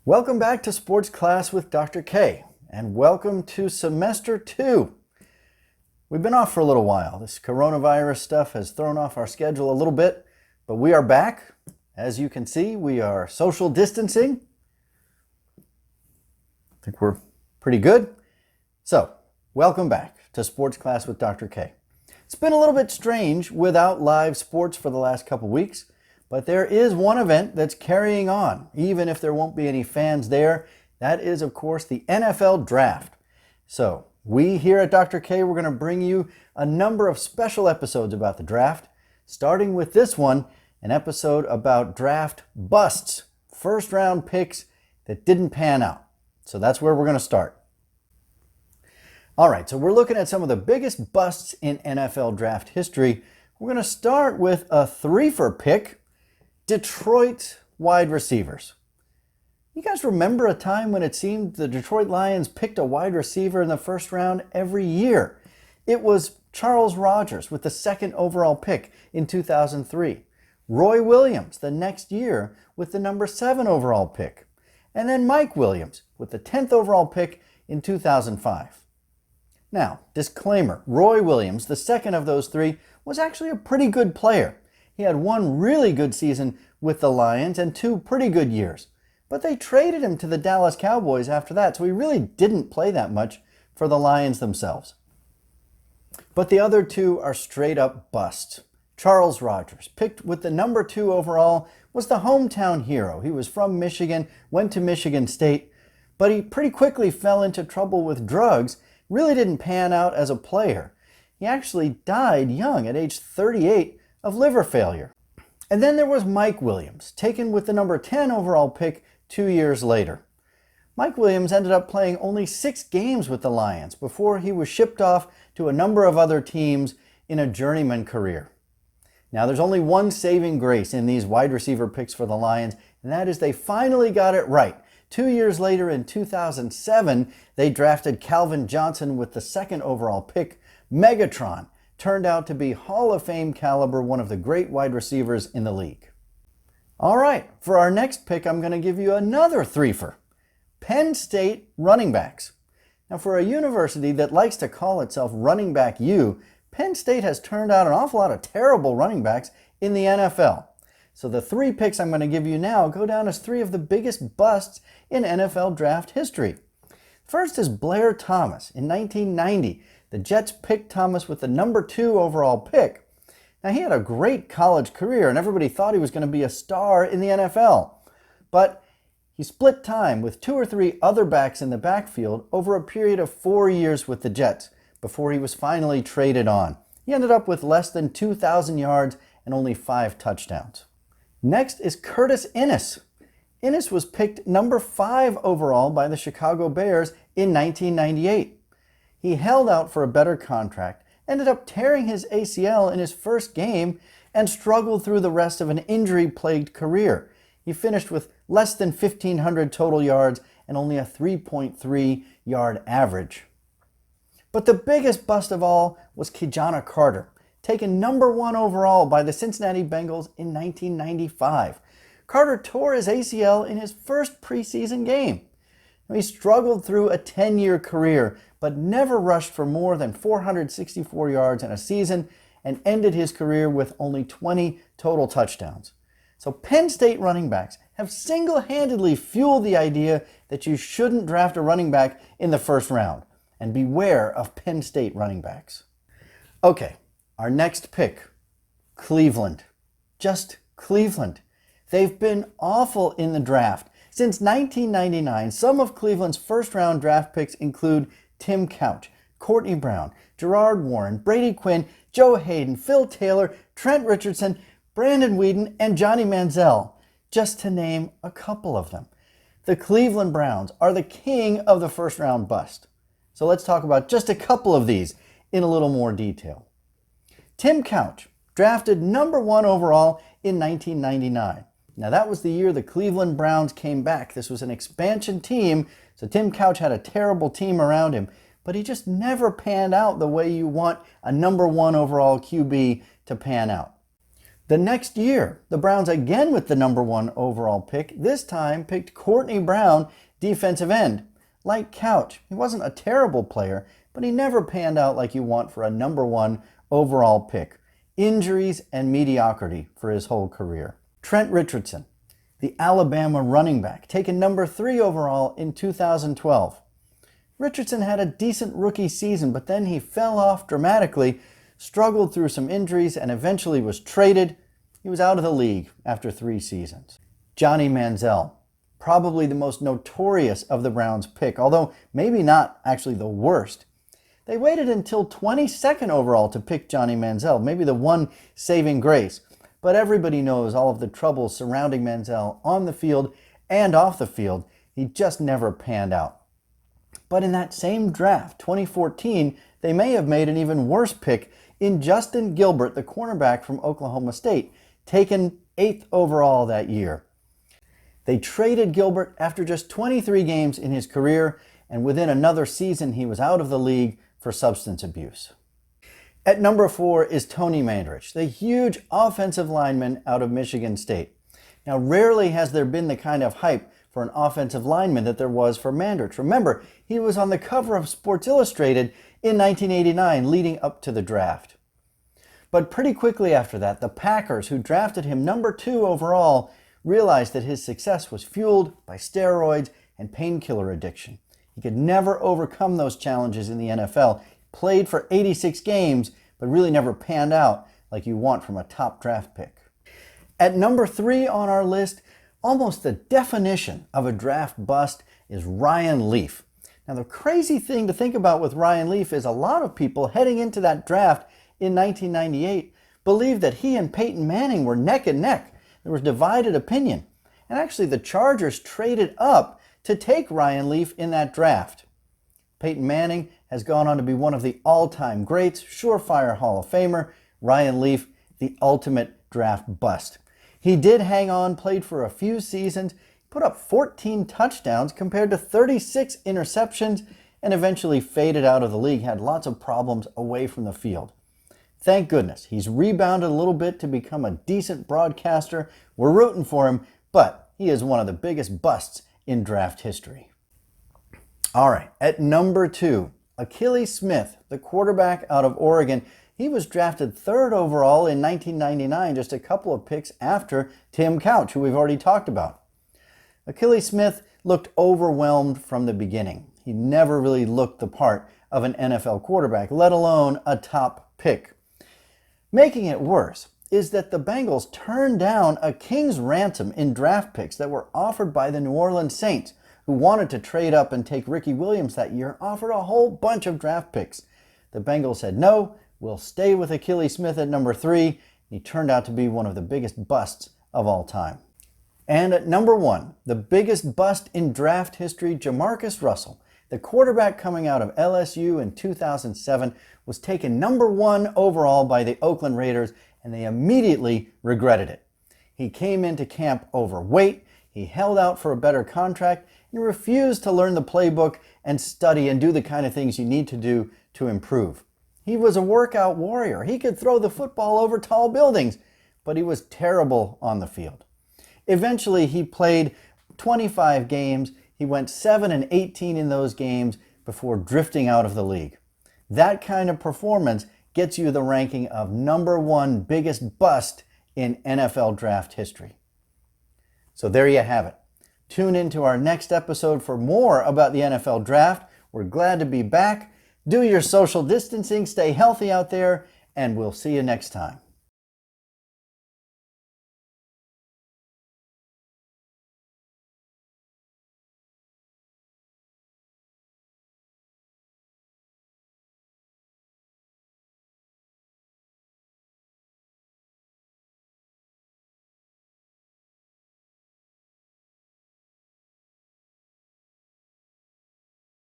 Welcome back to Sports Class with Dr. K, and welcome to Semester 2. We've been off for a little while. This coronavirus stuff has thrown off our schedule a little bit, but we are back. As you can see, we are social distancing. I think we're pretty good. So, welcome back to Sports Class with Dr. K. It's been a little bit strange without live sports for the last couple weeks. But there is one event that's carrying on, even if there won't be any fans there. That is, of course, the NFL Draft. So, we here at Dr. K, we're going to bring you a number of special episodes about the draft, starting with this one, an episode about draft busts, first-round picks that didn't pan out. So that's where we're going to start. All right, so we're looking at some of the biggest busts in NFL draft history. We're going to start with a three-for pick. Detroit wide receivers. You guys remember a time when it seemed the Detroit Lions picked a wide receiver in the first round every year? It was Charles Rogers with the second overall pick in 2003. Roy Williams the next year with the number 7 overall pick. And then Mike Williams with the 10th overall pick in 2005. Now, disclaimer, Roy Williams, the second of those three, was actually a pretty good player. He had one really good season with the Lions and 2 pretty good years. But they traded him to the Dallas Cowboys after that, so he really didn't play that much for the Lions themselves. But the other two are straight up busts. Charles Rogers, picked with the number 2 overall, was the hometown hero. He was from Michigan, went to Michigan State, but he pretty quickly fell into trouble with drugs, really didn't pan out as a player. He actually died young at age 38 of liver failure. And then there was Mike Williams, taken with the number 10 overall pick 2 years later. Mike Williams ended up playing only 6 games with the Lions before he was shipped off to a number of other teams in a journeyman career. Now there's only one saving grace in these wide receiver picks for the Lions, and that is they finally got it right. 2 years later in 2007, they drafted Calvin Johnson with the second overall pick. Megatron turned out to be Hall of Fame caliber, one of the great wide receivers in the league. All right, for our next pick, I'm going to give you another three-fer. Penn State running backs. Now, for a university that likes to call itself Running Back U, Penn State has turned out an awful lot of terrible running backs in the NFL. So the 3 picks I'm going to give you now go down as 3 of the biggest busts in NFL draft history. First is Blair Thomas. In 1990, the Jets picked Thomas with the number 2 overall pick. Now, he had a great college career, and everybody thought he was going to be a star in the NFL. But he split time with 2 or 3 other backs in the backfield over a period of 4 years with the Jets before he was finally traded on. He ended up with less than 2,000 yards and only 5 touchdowns. Next is Curtis Innis. Innis was picked number 5 overall by the Chicago Bears in 1998. He held out for a better contract, ended up tearing his ACL in his first game, and struggled through the rest of an injury-plagued career. He finished with less than 1,500 total yards and only a 3.3 yard average. But the biggest bust of all was Ki-Jana Carter, taken number 1 overall by the Cincinnati Bengals in 1995. Carter tore his ACL in his first preseason game. He struggled through a 10-year career, but never rushed for more than 464 yards in a season and ended his career with only 20 total touchdowns. So Penn State running backs have single-handedly fueled the idea that you shouldn't draft a running back in the first round. And beware of Penn State running backs. Okay, our next pick, Cleveland. Just Cleveland. They've been awful in the draft. Since 1999, some of Cleveland's first-round draft picks include Tim Couch, Courtney Brown, Gerard Warren, Brady Quinn, Joe Hayden, Phil Taylor, Trent Richardson, Brandon Weeden, and Johnny Manziel, just to name a couple of them. The Cleveland Browns are the king of the first-round bust. So let's talk about just a couple of these in a little more detail. Tim Couch, drafted number 1 overall in 1999. Now that was the year the Cleveland Browns came back. This was an expansion team, so Tim Couch had a terrible team around him, but he just never panned out the way you want a number 1 overall QB to pan out. The next year, the Browns again with the number 1 overall pick, this time picked Courtney Brown, defensive end. Like Couch, he wasn't a terrible player, but he never panned out like you want for a number 1 overall pick. Injuries and mediocrity for his whole career. Trent Richardson, the Alabama running back, taken number 3 overall in 2012. Richardson had a decent rookie season, but then he fell off dramatically, struggled through some injuries, and eventually was traded. He was out of the league after 3 seasons. Johnny Manziel, probably the most notorious of the Browns' pick, although maybe not actually the worst. They waited until 22nd overall to pick Johnny Manziel, maybe the one saving grace. But everybody knows all of the troubles surrounding Manziel on the field and off the field. He just never panned out. But in that same draft, 2014, they may have made an even worse pick in Justin Gilbert, the cornerback from Oklahoma State, taken 8th overall that year. They traded Gilbert after just 23 games in his career, and within another season he was out of the league for substance abuse. At number 4 is Tony Mandrich, the huge offensive lineman out of Michigan State. Now, rarely has there been the kind of hype for an offensive lineman that there was for Mandrich. Remember, he was on the cover of Sports Illustrated in 1989 leading up to the draft. But pretty quickly after that, the Packers, who drafted him number 2 overall, realized that his success was fueled by steroids and painkiller addiction. He could never overcome those challenges in the NFL. He played for 86 games, but really never panned out like you want from a top draft pick. At number 3 on our list, almost the definition of a draft bust, is Ryan Leaf. Now, the crazy thing to think about with Ryan Leaf is a lot of people heading into that draft in 1998 believed that he and Peyton Manning were neck and neck. There was divided opinion. And actually, the Chargers traded up to take Ryan Leaf in that draft. Peyton Manning has gone on to be one of the all-time greats, surefire Hall of Famer. Ryan Leaf, the ultimate draft bust. He did hang on, played for a few seasons, put up 14 touchdowns compared to 36 interceptions, and eventually faded out of the league, had lots of problems away from the field. Thank goodness, he's rebounded a little bit to become a decent broadcaster. We're rooting for him, but he is one of the biggest busts in draft history. All right, at number 2, Achilles Smith, the quarterback out of Oregon. He was drafted 3rd overall in 1999, just a couple of picks after Tim Couch, who we've already talked about. Achilles Smith looked overwhelmed from the beginning. He never really looked the part of an NFL quarterback, let alone a top pick. Making it worse is that the Bengals turned down a king's ransom in draft picks that were offered by the New Orleans Saints, who wanted to trade up and take Ricky Williams that year, offered a whole bunch of draft picks. The Bengals said, no, we'll stay with Achilles Smith at number 3. He turned out to be one of the biggest busts of all time. And at number 1, the biggest bust in draft history, Jamarcus Russell, the quarterback coming out of LSU in 2007, was taken number 1 overall by the Oakland Raiders, and they immediately regretted it. He came into camp overweight, he held out for a better contract, and refused to learn the playbook and study and do the kind of things you need to do to improve. He was a workout warrior. He could throw the football over tall buildings, but he was terrible on the field. Eventually, he played 25 games. He went 7-18 in those games before drifting out of the league. That kind of performance gets you the ranking of number 1 biggest bust in NFL draft history. So there you have it. Tune in to our next episode for more about the NFL draft. We're glad to be back. Do your social distancing, stay healthy out there, and we'll see you next time.